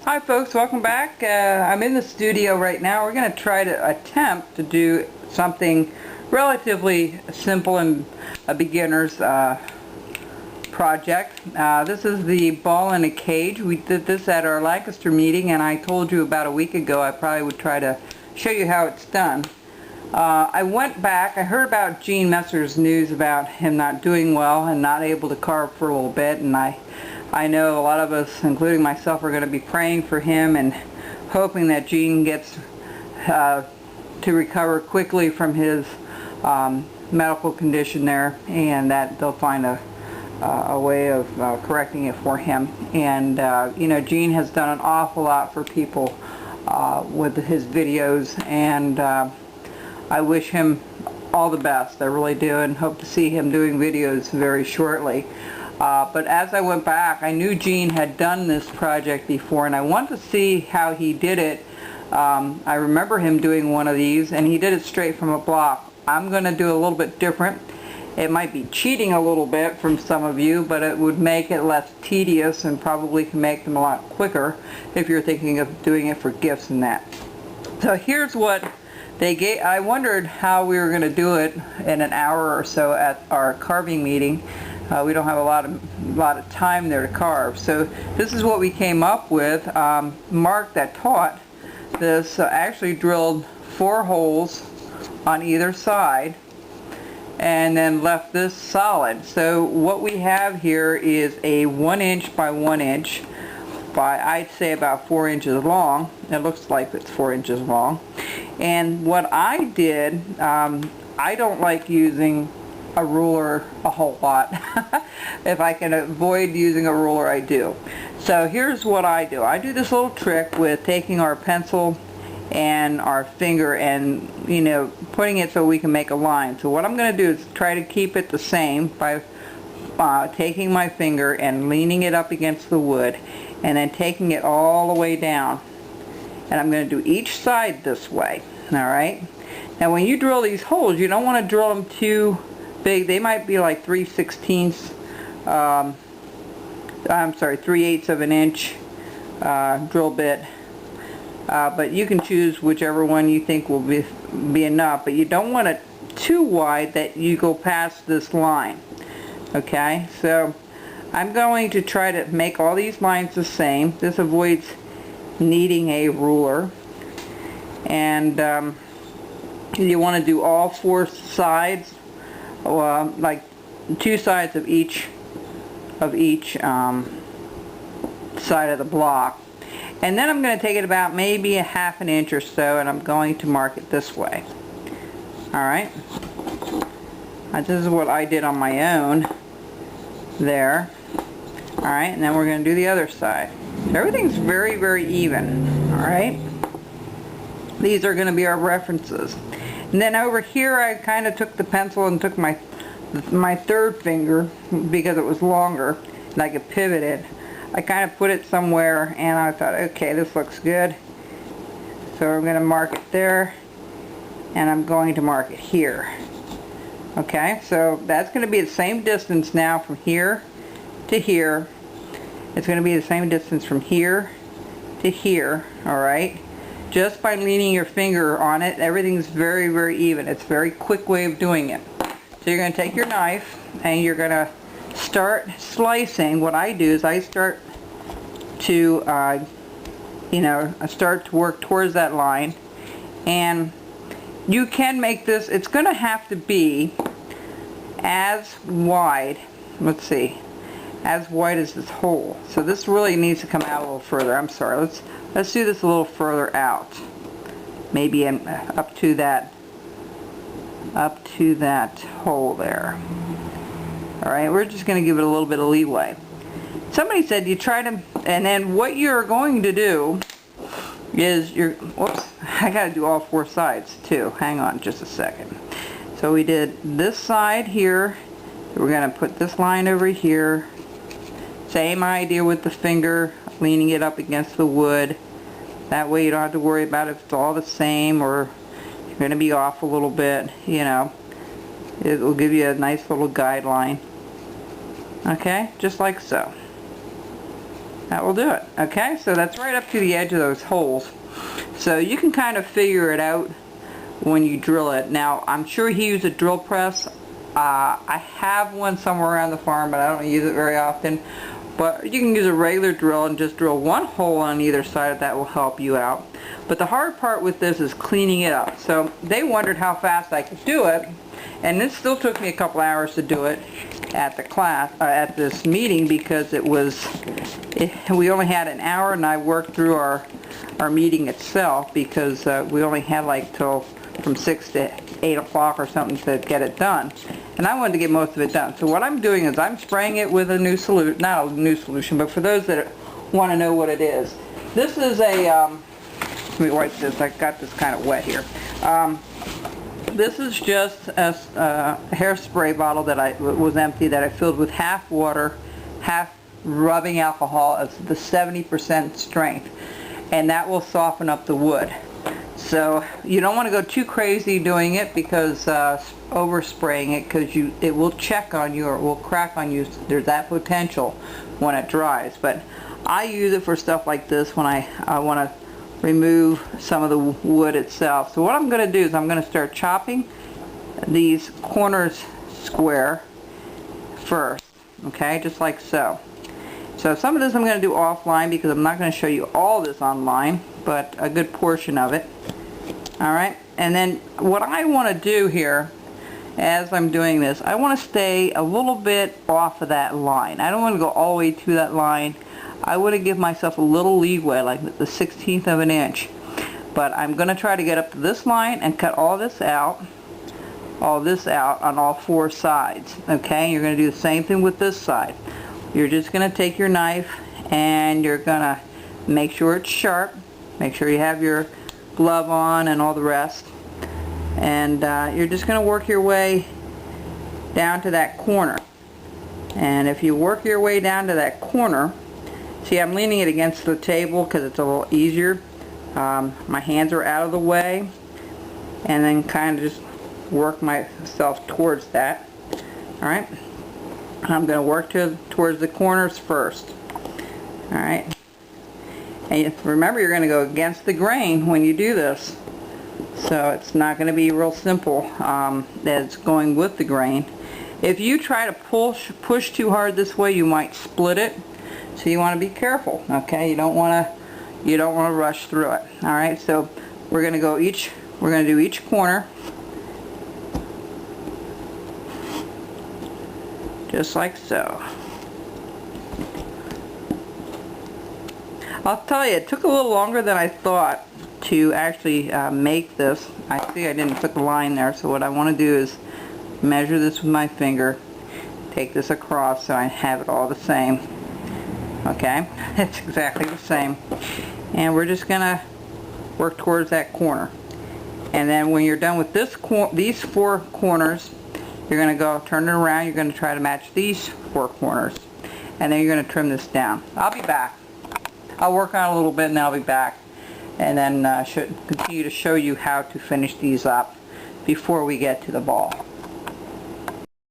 Hi folks, welcome back. I'm in the studio right now. We're going to try to attempt to do something relatively simple and a beginner's project. This is the ball in a cage. We did this at our Lancaster meeting, and I told you about a week ago I probably would try to show you how it's done. I went back, I heard about Gene Messer's news about him not doing well and not able to carve for a little bit, and I know a lot of us, including myself, are going to be praying for him and hoping that Gene gets to recover quickly from his medical condition there, and that they'll find a way of correcting it for him. And you know, Gene has done an awful lot for people with his videos, and I wish him all the best. I really do, and hope to see him doing videos very shortly. But as I went back, I knew Gene had done this project before, and I wanted to see how he did it. I remember him doing one of these, and he did it straight from a block. I'm going to do a little bit different. It might be cheating a little bit from some of you, but it would make it less tedious and probably can make them a lot quicker if you're thinking of doing it for gifts and that. So here's what they gave. I wondered how we were going to do it in an hour or so at our carving meeting. We don't have a lot of time there to carve. So this is what we came up with. Mark that taught this actually drilled 4 holes on either side and then left this solid. So what we have here is a 1 inch by 1 inch by, I'd say, about 4 inches long. It looks like it's 4 inches long. And what I did, I don't like using a ruler a whole lot. If I can avoid using a ruler, I do. So here's what I do. I do this little trick with taking our pencil and our finger and, you know, putting it so we can make a line. So what I'm going to do is try to keep it the same by taking my finger and leaning it up against the wood and then taking it all the way down. And I'm going to do each side this way. Alright? Now when you drill these holes, you don't want to drill them too big. They might be like 3/16 3/8 of an inch drill bit, but you can choose whichever one you think will be enough, but you don't want it too wide that you go past this line. Okay, so I'm going to try to make all these lines the same. This avoids needing a ruler, and you want to do all 4 sides, like 2 sides of each side of the block. And then I'm going to take it about maybe a ½ an inch or so, and I'm going to mark it this way. Alright, this is what I did on my own there. Alright, and then we're going to do the other side. Everything's very, very even. Alright, these are going to be our references. And then over here I kind of took the pencil and took my 3rd finger, because it was longer and I could pivot it. I kind of put it somewhere and I thought, okay, this looks good. So I'm going to mark it there, and I'm going to mark it here. Okay, so that's going to be the same distance now from here to here. It's going to be the same distance from here to here, alright? Just by leaning your finger on it, everything's very, very even. It's a very quick way of doing it. So you're going to take your knife and you're going to start slicing. What I do is I start to, I start to work towards that line. And you can make this, it's going to have to be as wide, let's see, as wide as this hole. So this really needs to come out a little further. I'm sorry, let's do this a little further out. Maybe up to that hole there. Alright, we're just going to give it a little bit of leeway. Somebody said you try to, and then what you're going to do is whoops, I got to do all 4 sides too. Hang on just a second. So we did this side here. We're going to put this line over here. Same idea with the finger, leaning it up against the wood. That way you don't have to worry about if it's all the same or you're going to be off a little bit, you know. It will give you a nice little guideline. Okay, just like so. That will do it. Okay, so that's right up to the edge of those holes. So you can kind of figure it out when you drill it. Now, I'm sure he used a drill press. I have one somewhere around the farm, but I don't use it very often. But you can use a regular drill and just drill one hole on either side. That will help you out. But the hard part with this is cleaning it up. So they wondered how fast I could do it, and it still took me a couple hours to do it at the class, at this meeting, because we only had an hour, and I worked through our meeting itself because we only had like till from 6 to 8 o'clock or something to get it done, and I wanted to get most of it done. So what I'm doing is I'm spraying it with a new solution, not a new solution, but for those that want to know what it is, this is a let me wipe this. I got this kind of wet here. This is just a hairspray bottle that was empty, that I filled with half water, half rubbing alcohol of the 70% strength, and that will soften up the wood. So you don't want to go too crazy doing it, because overspraying it, because it will check on you, or it will crack on you. There's that potential when it dries. But I use it for stuff like this when I want to remove some of the wood itself. So what I'm going to do is I'm going to start chopping these corners square first, okay, just like so. So some of this I'm going to do offline, because I'm not going to show you all this online, but a good portion of it. Alright, and then what I want to do here, as I'm doing this, I want to stay a little bit off of that line. I don't want to go all the way to that line. I want to give myself a little leeway, like the 1/16 of an inch. But I'm going to try to get up to this line and cut all this out on all four sides. Okay, you're going to do the same thing with this side. You're just going to take your knife and you're going to make sure it's sharp. Make sure you have your glove on and all the rest. And you're just going to work your way down to that corner. And if you work your way down to that corner, see, I'm leaning it against the table because it's a little easier. My hands are out of the way, and then kind of just work myself towards that. Alright, I'm going to work towards the corners first. Alright, and remember, you're going to go against the grain when you do this, so it's not going to be real simple as going with the grain. If you try to push too hard this way, you might split it. So you want to be careful, okay? You don't want to rush through it. All right, so we're going to do each corner just like so. I'll tell you, it took a little longer than I thought to actually make this. I see I didn't put the line there, so what I want to do is measure this with my finger, take this across so I have it all the same. Okay, it's exactly the same, and we're just gonna work towards that corner. And then when you're done with these four corners, you're gonna go turn it around. You're gonna try to match these four corners, and then you're gonna trim this down. I'll be back. I'll work on it a little bit, and I'll be back, and then should continue to show you how to finish these up before we get to the ball.